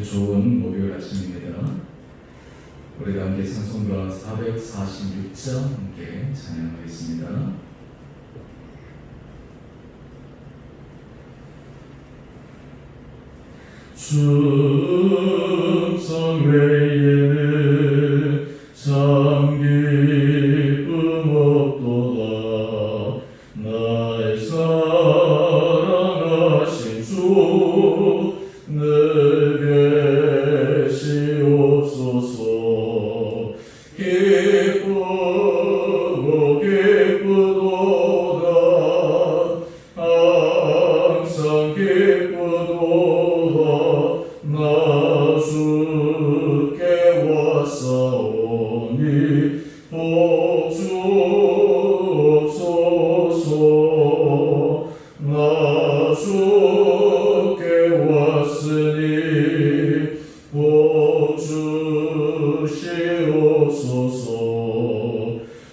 좋은 목요일 아침입니다. 우리 함께 찬송가 446장 함께 찬양하겠습니다. 충성 외에는 참 기쁨 없도다. 나의 사랑하신 주 내게 시옵소서. 기쁘고 기쁘도다. 항상 기쁘도다. 나 주께 왔사오니 복 주옵소서. 나 주께 왔으니 복 주시옵소서.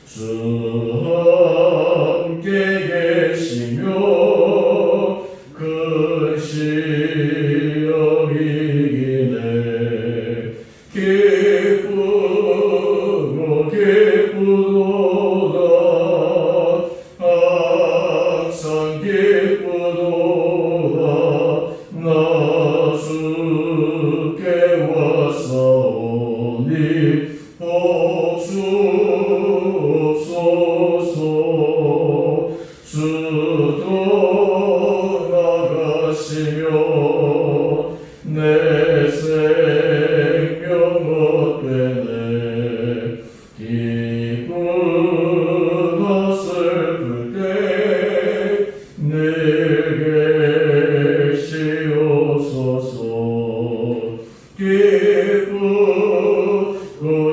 주 함께 계시며 큰 시험이기네. 기쁘고 기쁘도다. 항상 기쁘도다. 나 주께 왔사오니 복 주옵소서. 주 떠나가시며 내 생명 헛되네. 기쁘나 슬플 때 내게 시옵소서. 기쁘고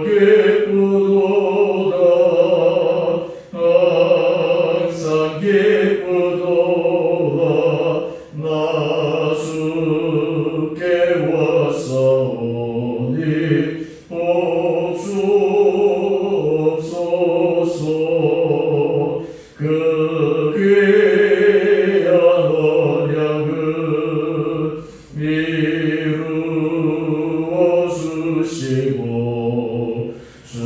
기쁘도다. 항상 기쁘도다. 나 주께 왔사오니 복 주옵소서. 그 귀한 언약을 이루어 주시고 주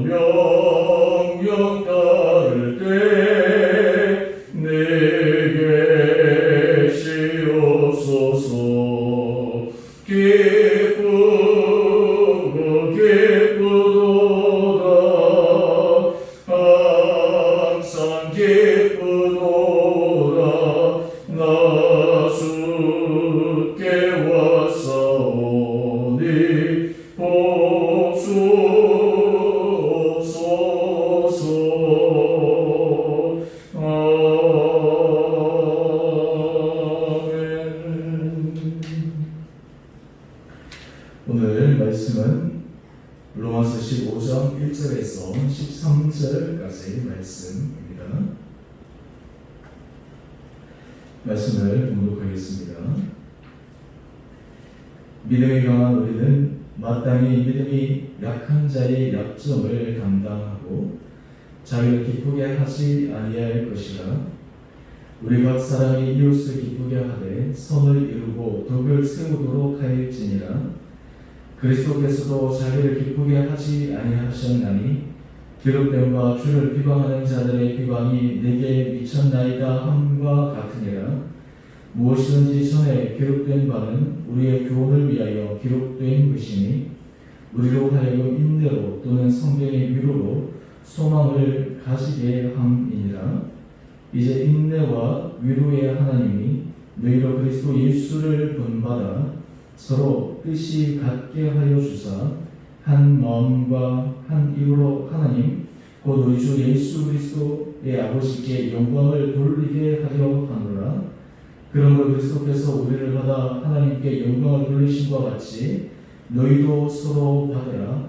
명령 따를 때 내게 시옵소서. 기쁘고 기쁘도다. 항상 기쁘도다. 나 주께 왔사오니 복 주옵소서. 오늘 말씀은 로마서 15장 1절에서 13절까지 말씀입니다. 말씀을 봉독하겠습니다. 믿음이 강한 우리는 마땅히 믿음이 약한 자의 약점을 감당하고 자기를 기쁘게 하지 아니할 것이라. 우리 각 사람이 이웃을 기쁘게 하되 선을 이루고 덕을 세우도록 하일지니라. 그리스도께서도 자기를 기쁘게 하지 아니하셨나니 기록됨과 주를 비방하는 자들의 비방이 내게 미쳤나이다 함과 같으니라. 무엇이든지 전에 기록된 바는 우리의 교훈을 위하여 기록된 것이니 우리로 하여금 인내로 또는 성경의 위로로 소망을 가지게 함이니라. 이제 인내와 위로의 하나님이 너희로 그리스도 예수를 본받아 서로 뜻이 같게 하여 주사 한 마음과 한 입으로 하나님 곧 우리 주 예수 그리스도의 아버지께 영광을 돌리게 하려 하노라. 그러므로 그리스도께서 우리를 받아 하나님께 영광을 돌리심과 같이 너희도 서로 받으라.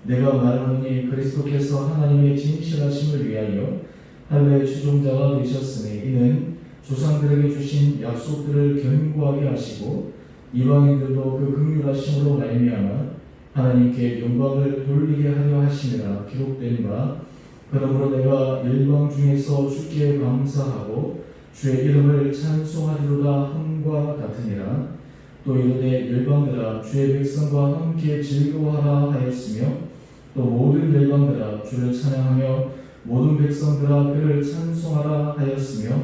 내가 말하노니 그리스도께서 하나님의 진실하심을 위하여 할례의 주종자가 되셨으니 이는 조상들에게 주신 약속들을 견고하게 하시고 이방인들도 그 긍휼하심으로 말미암아 하나님께 영광을 돌리게 하려 하심이라 기록된 바. 그러므로 내가 열방 중에서 주께 감사하고 주의 이름을 찬송하리로다 함과 같으니라. 또 이르되 열방들아 주의 백성과 함께 즐거워하라 하였으며 또 모든 열방들아 주를 찬양하며 모든 백성들아 그를 찬송하라 하였으며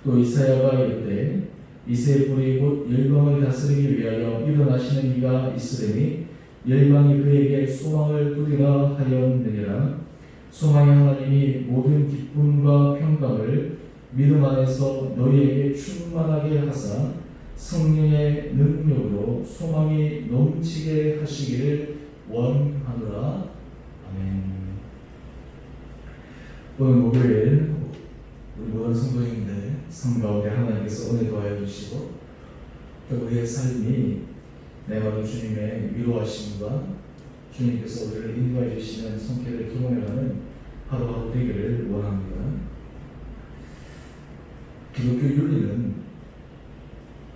또 이사야가 이르되 이새 뿔이 곧 열방을 다스리기 위하여 일어나시는 이가 있으리니 열방이 그에게 소망을 두리라 하였느니라. 소망의 하나님이 모든 기쁨과 평강을 믿음 안에서 너희에게 충만하게 하사 성령의 능력으로 소망이 넘치게 하시기를 원하노라. 아멘. 오늘 목요일 우리 모든 성도님들 삶 가운데 하나님께서 은혜 더하여 주시고 또 우리의 삶이 내가 주님의 위로하심과 주님께서 우리를 인도해 주시는 손길을 경험해가는 하루하루 되기를 원합니다. 기독교 윤리는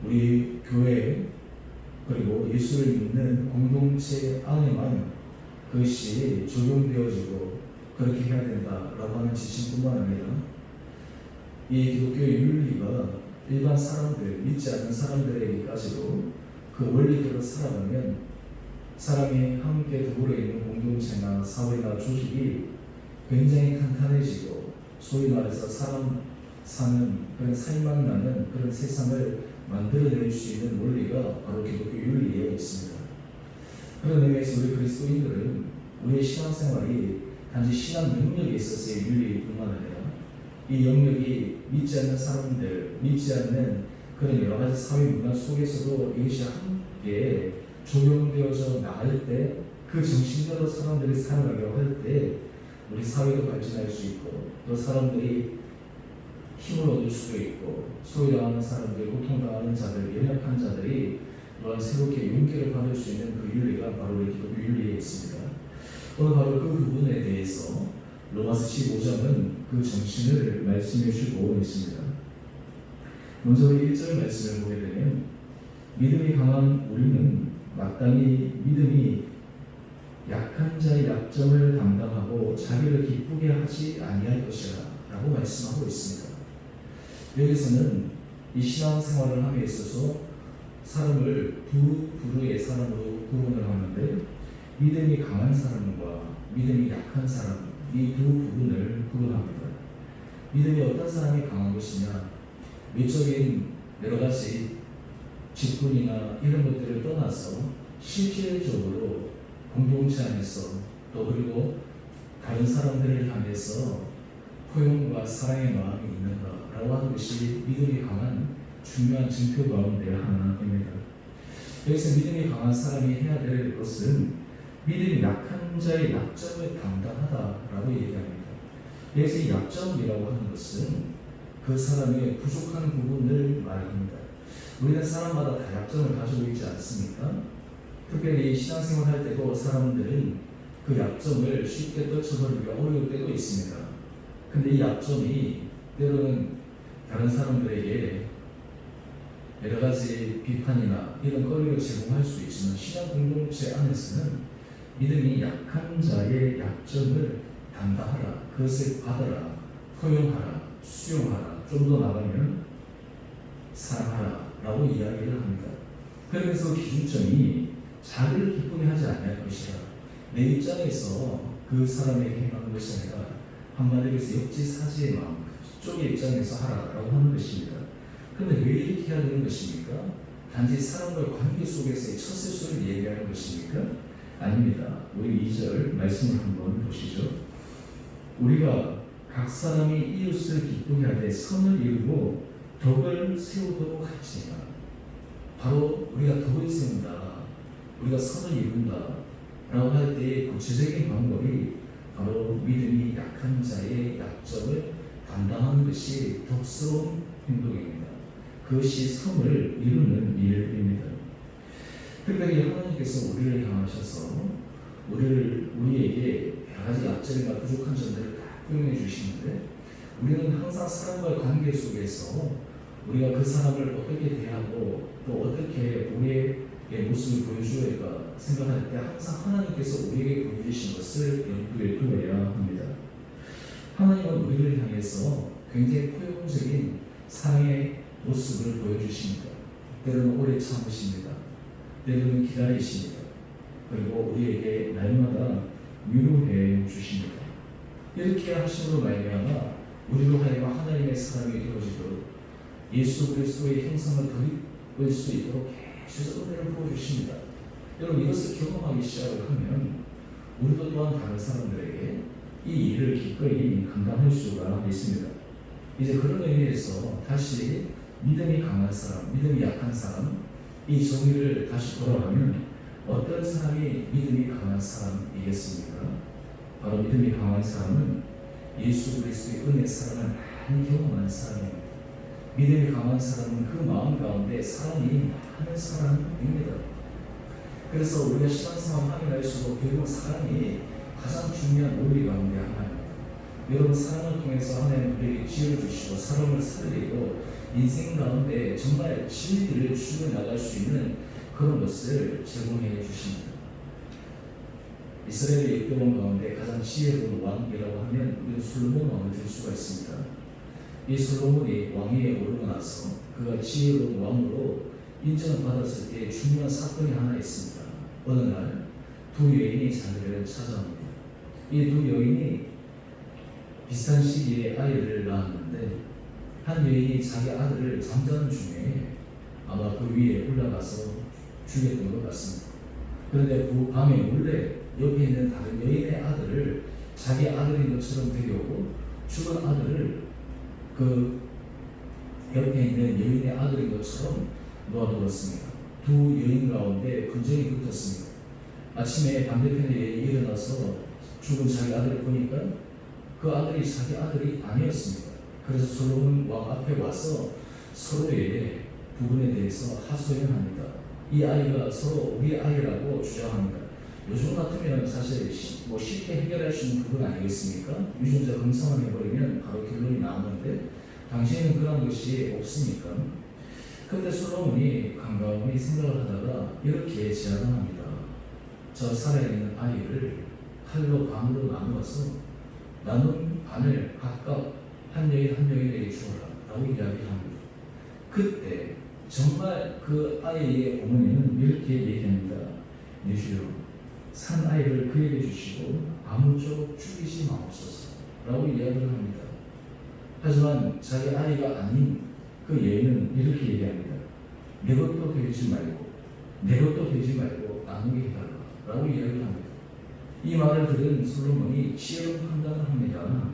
우리 교회 그리고 예수를 믿는 공동체 안에만 그것이 적용되어지고 그렇게 해야 된다라고 하는 지침뿐만 아니라 이 기독교의 윤리가 일반 사람들, 믿지 않는 사람들에게까지도 그 원리대로 살아가면 사람이 함께 더불어 있는 공동체나 사회나 조직이 굉장히 탄탄해지고 소위 말해서 사람 사는 그런 살맛나는 그런 세상을 만들어낼 수 있는 원리가 바로 기독교 윤리에 있습니다. 그런 의미에서 우리 그리스도인들은 우리의 신앙생활이 단지 신앙 능력에 있어서의 윤리뿐만 아니라 이 영역이 믿지 않는 사람들, 믿지 않는 그런 여러 가지 사회 문화 속에서도 이것이 함께 적용되어져 나갈 때 그 정신대로 사람들이 살아가려고 할 때 우리 사회도 발전할 수 있고 또 사람들이 힘을 얻을 수도 있고 소외당하는 사람들, 고통당하는 자들, 연약한 자들이 또한 새롭게 용기를 받을 수 있는 그 윤리가 바로 우리 기독교 윤리에 있습니다. 오늘 바로 그 부분에 대해서 로마서 15장은 그 정신을 말씀해 주고 있습니다. 먼저 우리 1절 말씀을 보게 되면 믿음이 강한 우리는 마땅히 믿음이 약한 자의 약점을 담당하고 자기를 기쁘게 하지 아니할 것이라 라고 말씀하고 있습니다. 여기서는 이 신앙생활을 함에 있어서 사람을 두 부류의 사람으로 구분을 하는데 믿음이 강한 사람과 믿음이 약한 사람 이 두 부분을 구분합니다. 믿음이 어떤 사람이 강한 것이냐 외적인 여러 가지 직분이나 이런 것들을 떠나서 실질적으로 공동체 안에서 또 그리고 다른 사람들을 향해서 포용과 사랑의 마음이 있는가라고 하는 것이 믿음이 강한 중요한 증표 가운데 하나입니다. 여기서 믿음이 강한 사람이 해야 될 것은 믿음이 약한 자의 약점을 담당하다라고 얘기합니다. 여기서 이 약점이라고 하는 것은 그 사람의 부족한 부분을 말합니다. 우리는 사람마다 다 약점을 가지고 있지 않습니까? 특별히 신앙생활 할 때도 사람들은 그 약점을 쉽게 떨쳐버리기가 어려울 때도 있습니다. 근데 이 약점이 때로는 다른 사람들에게 여러 가지 비판이나 이런 거리를 제공할 수 있지만 신앙 공동체 안에서는 믿음이 약한 자의 약점을 담당하라, 그것을 받아라, 포용하라, 수용하라, 좀 더 나가면 사랑하라 라고 이야기를 합니다. 그래서 기준점이 자기를 기쁘게 하지 않을 것이라 내 입장에서 그 사람에게 행하는 것이 아니라 한마디로 해서 역지사지의 마음 그쪽의 입장에서 하라라고 하는 것입니다. 그런데 왜 이렇게 해야 되는 것입니까? 단지 사람과 관계 속에서의 첫 실수를 얘기하는 것입니까? 아닙니다. 우리 2절 말씀을 한번 보시죠. 우리가 각 사람이 이웃을 기쁘게 하되 선을 이루고 덕을 세우도록 할지니라. 바로 우리가 덕을 세운다, 우리가 선을 이룬다 라고 할 때의 구체적인 방법이 바로 믿음이 약한 자의 약점을 담당하는 것이 덕스러운 행동입니다. 그것이 선을 이루는 일입니다. 특별히 하나님께서 우리를 향하셔서 우리에게 여러 가지 약점이나 부족한 점들을 다 표현해 주시는데 우리는 항상 사람과의 관계 속에서 우리가 그 사람을 어떻게 대하고 또 어떻게 우리의 모습을 보여줘야 할까 생각할 때 항상 하나님께서 우리에게 보여주신 것을 염두에 두어야 합니다. 하나님은 우리를 향해서 굉장히 포용적인 사랑의 모습을 보여주십니다. 때로는 오래 참으십니다. 때로는 기다리십니다. 그리고 우리에게 날마다 위로해 주십니다. 이렇게 하심으로 말미암아 우리로 하여금 하나님의 사랑이 이루어지도록 예수 그리스도의 형상을 덧입을 수 있도록 계속 은혜를 부어주십니다. 여러분, 이것을 경험하기 시작을 하면 우리도 또한 다른 사람들에게 이 일을 기꺼이 감당할 수가 있습니다. 이제 그런 의미에서 다시 믿음이 강한 사람, 믿음이 약한 사람, 이 정의를 다시 돌아가면 어떤 사람이 믿음이 강한 사람이겠습니까? 바로 믿음이 강한 사람은 예수 그리스도의 은혜 사랑을 많이 경험한 사람입니다. 믿음이 강한 사람은 그 마음 가운데 사랑이 많은 사람입니다. 그래서 우리가 신앙생활 하면 할수록 결국 사랑이 가장 중요한 원리 가운데 하나입니다. 여러분, 사랑을 통해서 하나님 우리에게 지혜를 주시고 사랑을 살리고 인생 가운데 정말 진리를 추구해 나갈 수 있는 그런 것을 제공해 주십니다. 이스라엘의 역대왕 가운데 가장 지혜로운 왕이라고 하면 우리는 솔로몬 왕을 들 수가 있습니다. 이 솔로몬이 왕위에 오르고 나서 그가 지혜로운 왕으로 인정을 받았을 때 중요한 사건이 하나 있습니다. 어느 날 두 여인이 자기를 찾아옵니다. 이 두 여인이 비슷한 시기에 아이를 낳았는데 한 여인이 자기 아들을 잠자는 중에 아마 그 위에 올라가서 죽였던 것 같습니다. 그런데 그 밤에 몰래 옆에 있는 다른 여인의 아들을 자기 아들인 것처럼 데려오고 죽은 아들을 그 옆에 있는 여인의 아들인 것처럼 놓아두었습니다. 두 여인 가운데 분쟁이 붙었습니다. 아침에 반대편의 여인이 일어나서 죽은 자기 아들을 보니까 그 아들이 자기 아들이 아니었습니다. 그래서 솔로몬 왕 앞에 와서 서로의 부분에 대해서 하소연합니다. 이 아이가 서로 우리 아이라고 주장합니다. 요즘 같으면 사실 쉽게 해결할 수 있는 부분 아니겠습니까? 유전자 검사만 해버리면 바로 결론이 나오는데 당시에는 그런 것이 없으니까. 그런데 솔로몬이 깜깜이 생각을 하다가 이렇게 제안을 합니다. 저 살아있는 아이를 칼로 반으로 나누어서 나눈 반을 각각 한 여인 한 여인에게 주어라 라고 이야기합니다. 그때 정말 그 아이의 어머니는 이렇게 얘기합니다. 내 주여, 산 아이를 그에게 주시고 아무쪼록 죽이지 마옵소서 라고 이야기를 합니다. 하지만 자기 아이가 아닌 그 여인은 이렇게 얘기합니다. 내 것도 되지 말고 내 것도 되지 말고 나누게 해달라 라고 이야기를 합니다. 이 말을 들은 솔로몬이 지혜로운 판단을 합니다.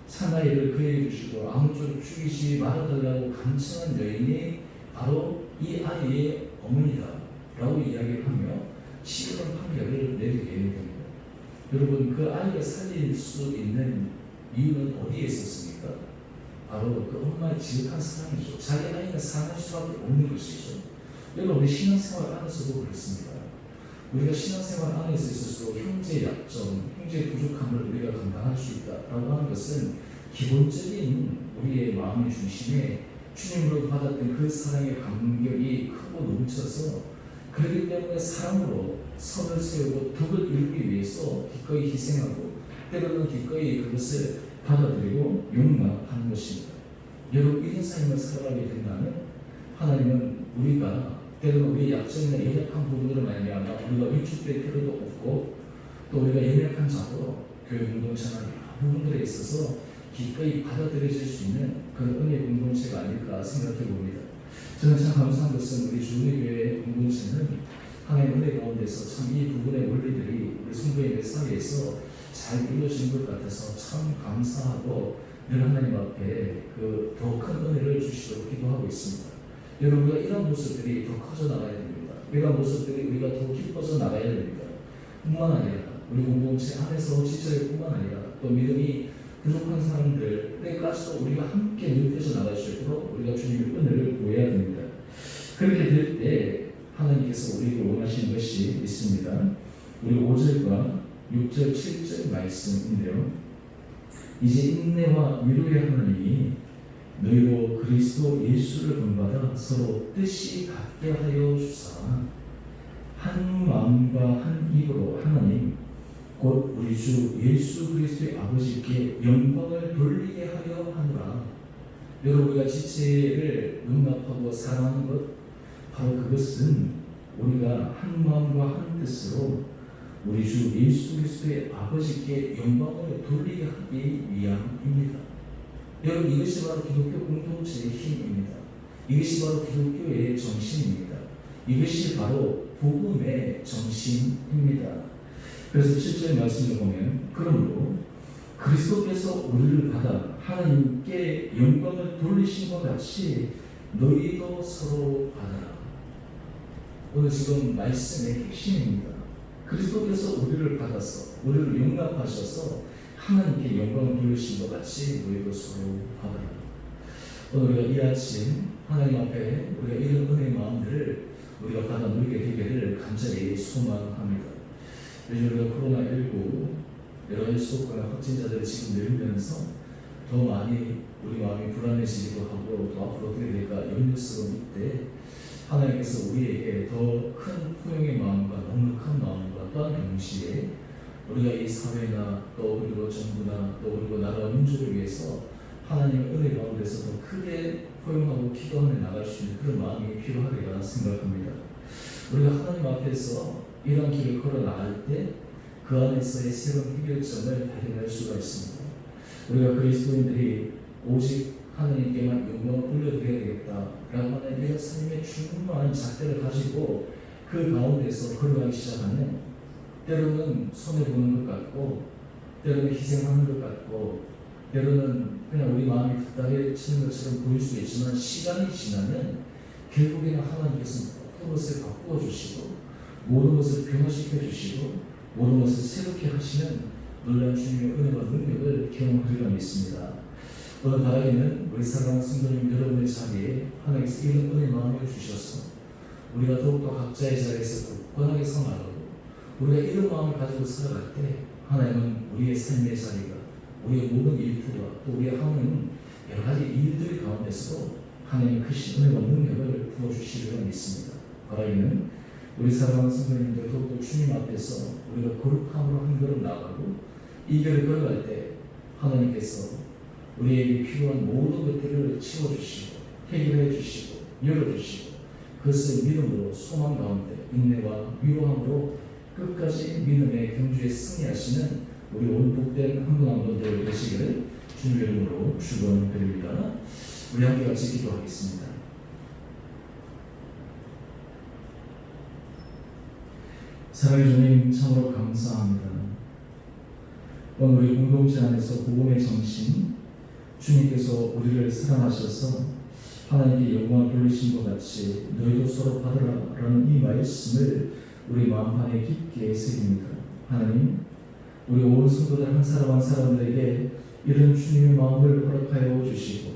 사나이를 그에게 주시고 아무쪼록 죽이지 말아달라고 간청한 여인이 바로 이 아이의 어머니다 라고 이야기를 하며 지혜로운 판결을 내리게 됩니다. 여러분, 그 아이를 살릴 수 있는 이유는 어디에 있었습니까? 바로 그 엄마의 지극한 사랑이죠. 자기 아이가 사랑할 수밖에 없는 것이죠. 여러분, 우리 신앙생활 안에서도 그렇습니다. 우리가 신앙생활 안에서 있어서 형제의 약점, 형제의 부족함을 우리가 감당할 수 있다라고 하는 것은 기본적인 우리의 마음의 중심에 주님으로 받았던 그 사랑의 감격이 크고 넘쳐서 그렇기 때문에 사랑으로 선을 세우고 덕을 이루기 위해서 기꺼이 희생하고 때로는 기꺼이 그것을 받아들이고 용납하는 것입니다. 여러분, 이런 삶을 살아가게 된다면 하나님은 우리가 때로는 우리의 약점이나 연약한 부분으로 말미암아 우리가 위축될 필요도 없고 또 우리가 연약한 자도 교회 공동체나 여러 부분들에 있어서 기꺼이 받아들여질 수 있는 그런 은혜 공동체가 아닐까 생각해 봅니다. 저는 참 감사한 것은 우리 주님교회 공동체는 하나님의 은혜 가운데서 참 이 부분의 원리들이 우리 성도의 사이에서 잘 이루어진 것 같아서 참 감사하고 늘 하나님 앞에 그 더 큰 은혜를 주시도록 기도하고 있습니다. 여러분, 우리가 이런 모습들이 더 커져 나가야 됩니다. 이런 모습들이 우리가 더 깊어져 나가야 됩니다. 뿐만 아니라 우리 공동체 안에서 지체될 뿐만 아니라 또 믿음이 부족한 사람들에까지도 우리가 함께 넓혀져 나갈 수 있도록 우리가 주님의 은혜를 구해야 됩니다. 그렇게 될 때 하나님께서 우리에게 원하시는 것이 있습니다. 우리 5절과 6절, 7절 말씀인데요. 이제 인내와 위로의 하나님이 너희로 그리스도 예수를 본받아 서로 뜻이 같게 하여 주사 한 마음과 한 입으로 하나님 곧 우리 주 예수 그리스도의 아버지께 영광을 돌리게 하려 하노라. 여러분, 우리가 지체를 용납하고 사랑하는 것, 바로 그것은 우리가 한 마음과 한 뜻으로 우리 주 예수 그리스도의 아버지께 영광을 돌리게 하기 위함입니다. 여러분, 이것이 바로 기독교 공동체의 힘입니다. 이것이 바로 기독교의 정신입니다. 이것이 바로 복음의 정신입니다. 그래서 7절 말씀을 보면, 그러므로 그리스도께서 우리를 받아 하나님께 영광을 돌리신 것 같이 너희도 서로 받아라. 오늘 지금 말씀의 핵심입니다. 그리스도께서 우리를 받아서 우리를 용납하셔서 하나님께 영광을 돌리신 것 같이 너희도 서로 받아라. 오늘 우리가 이 아침 하나님 앞에 우리가 이런 은혜의 마음들을 우리가 받아 누리게 되기를 간절히 소망합니다. 요즘 우리가 코로나19 여러 가지 수도권의 확진자들이 지금 늘면서 더 많이 우리 마음이 불안해지기도 하고 또 앞으로 어떻게 될까 염려스러운 이때 하나님께서 우리에게 더 큰 포용의 마음과 넉넉한 마음과 또한 동시에 우리가 이 사회나 또 그리고 정부나 또 그리고 나라와 민족을 위해서 하나님의 은혜 가운데서 더 크게 포용하고 기도하며 나갈 수 있는 그런 마음이 필요하리라 생각합니다. 우리가 하나님 앞에서 이런 길을 걸어 나갈 때 그 안에서의 새로운 해결점을 발견할 수가 있습니다. 우리가 그리스도인들이 오직 하나님께만 영광을 돌려드려야 되겠다라고 하는 이런 삶의 충만한 잣대를 가지고 그 가운데서 걸어가기 시작하면 때로는 손해보는 것 같고 때로는 희생하는 것 같고 때로는 그냥 우리 마음이 답답해지는 것처럼 보일 수 있지만 시간이 지나면 결국에는 하나님께서 모든 것을 바꾸어 주시고 모든 것을 변화시켜 주시고 모든 것을 새롭게 하시는 놀라운 주님의 은혜와 능력을 경험하리라 믿습니다. 오늘 바라기는 우리 사랑하는 성도님 여러분의 자리에 하나님께서 이런 은혜 마음을 주셔서 우리가 더욱더 각자의 자리에서 굳건하게 서나가고 우리가 이런 마음을 가지고 살아갈 때 하나님은 우리의 삶의 자리가 우리의 모든 일터와 또 우리의 하는 여러 가지 일들 가운데서도 하나님의 크신 은혜와 능력을 부어주시리라 믿습니다. 바라기는 우리 사랑하는 성도님들 더욱더 주님 앞에서 우리가 거룩함으로 한 걸음 나가고 이 길을 걸어갈 때 하나님께서 우리에게 필요한 모든 것들을 채워주시고 해결해 주시고 열어주시고 그것을 믿음으로 소망 가운데 인내와 위로함으로 끝까지 믿음의 경주에 승리하시는 우리 온 복된 한 분 한 분들 되시기를 주님의 이름으로 축원드립니다. 우리 함께 같이 기도하겠습니다. 사랑의 주님 참으로 감사합니다. 오늘 우리 공동체 안에서 복음의 정신 주님께서 우리를 사랑하셔서 하나님께 영광을 돌리신 것 같이 너희도 서로 받으라라는 이 말씀을 우리 마음판에 깊게 새깁니다. 하나님, 우리 온 성도들 한 사람 한 사람들에게 이런 주님의 마음을 허락하여 주시고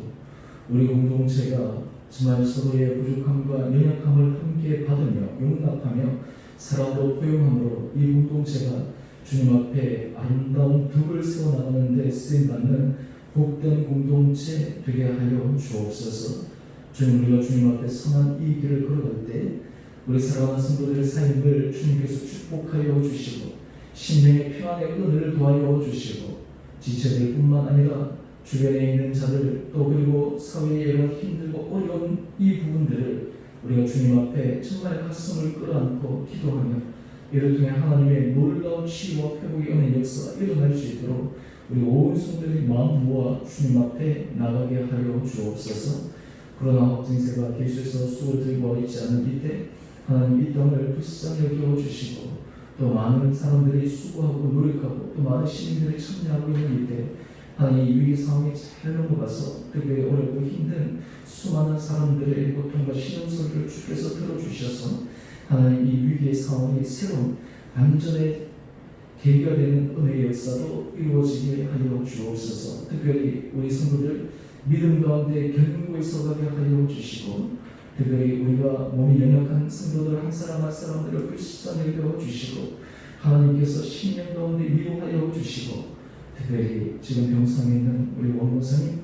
우리 공동체가 정말 서로의 부족함과 연약함을 함께 받으며 용납하며 사랑으로 포용함으로 이 공동체가 주님 앞에 아름다운 덕을 세워나가는 데 쓰임받는 복된 공동체 되게 하여 주옵소서. 주님, 우리가 주님 앞에 선한 이 길을 걸어갈 때 우리 사랑하는 성도들의 삶을 주님께서 축복하여 주시고 심령의 평안의 은혜를 도하여 주시고 지체들 뿐만 아니라 주변에 있는 자들 또 그리고 사회의 여러 힘들고 어려운 이 부분들을 우리가 주님 앞에 정말 가슴을 끌어안고 기도하며 이를 통해 하나님의 놀라운 치유와 회복의 은혜 역사가 일어날 수 있도록 우리 온 성도들이 마음 모아 주님 앞에 나가게 하여 주옵소서. 코로나 확진세가 계속해서 수를 들고 있지 않은 이때 하나님 이 땅을 불쌍히 여겨주시고 또 많은 사람들이 수고하고 노력하고 또 많은 시민들이 참여하고 있는 이때 하나님 이 위기 상황에 잘 넘어가서 특별히 어렵고 힘든 수많은 사람들의 고통과 신음소리를 주께서 들어주셔서 하나님 이 위기의 상황이 새로운 완전히 계기가 되는 은혜의 역사도 이루어지게 하여 주옵소서. 특별히 우리 성도들 믿음 가운데 견고히 서가게 하여 주시고 특별히 우리가 몸이 연약한 성도들 한 사람 한 사람들을 불쌍히 여겨 주시고 하나님께서 심령 가운데 위로하여 주시고 특별히 지금 병상에 있는 우리 원모사님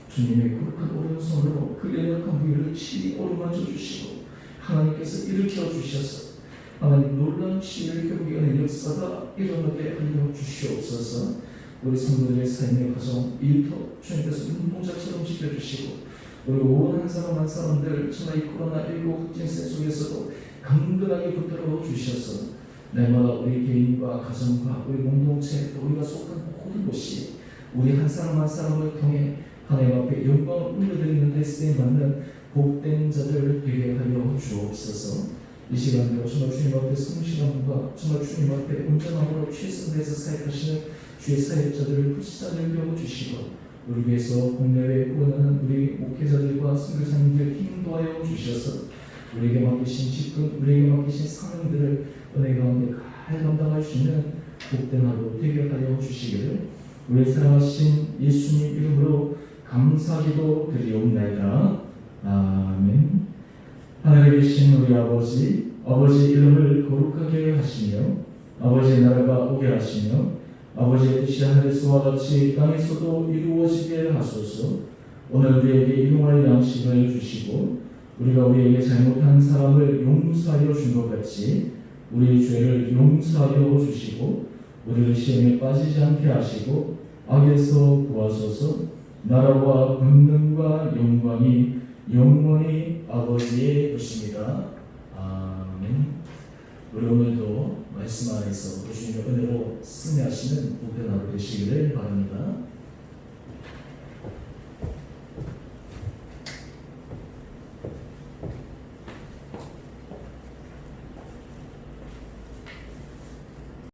주님의 거룩한 오른손으로 그 연약한 부위를 친히 어루만져 주시고 하나님께서 일으켜 주셔서 하나님 놀라운 치유의 회복의 은혜 역사가 일어나게 하여 주시옵소서. 우리 성도들의 삶의 가정 일터 주님께서 눈동자처럼 지켜주시고 우리 온 한 사람 한 사람들 정말 이 코로나19 확진세 속에서도 강건하게 붙들어 주셔서 날마다 우리 개인과 가정과 우리 공동체 또 우리가 속한 모든 곳이 우리 한 사람 한 사람을 통해 하나님 앞에 영광을 올려드리는 데 쓰임받는 복된 자들 되게 하여 주옵소서. 이 시간도 정말 주님 앞에 성실함과 정말 주님 앞에 온전함으로 최선을 다해서 사역하시는 주의 사역자들을 불쌍히 여겨주시고 우리 위해서 국내외에 구원하는 우리 목회자들과 선교사님들 힘 도하여 주셔서 우리에게 맡기신 직분, 우리에게 맡기신 사명들을 은혜 가운데 잘 감당할 수 있는 복된 하루 되게 하여 주시기를 우리 사랑하신 예수님 이름으로 감사기도 드리옵나이다. 아멘. 하늘에 계신 우리 아버지, 아버지의 이름을 거룩하게 하시며 아버지의 나라가 오게 하시며 아버지의 뜻이 하늘에서와 같이 땅에서도 이루어지게 하소서. 오늘 우리에게 일용할 양식을 주시고 우리가 우리에게 잘못한 사람을 용서하여 준 것 같이 우리의 죄를 용서하여 주시고 우리를 시험에 빠지지 않게 하시고 악에서 구하소서. 나라와 권능과 영광이 영원히 아버지의 것입니다. 아멘. 우리 오늘도 말씀 안에서 주님의 은혜로 승리하시는 복된 하루 되시기를 바랍니다.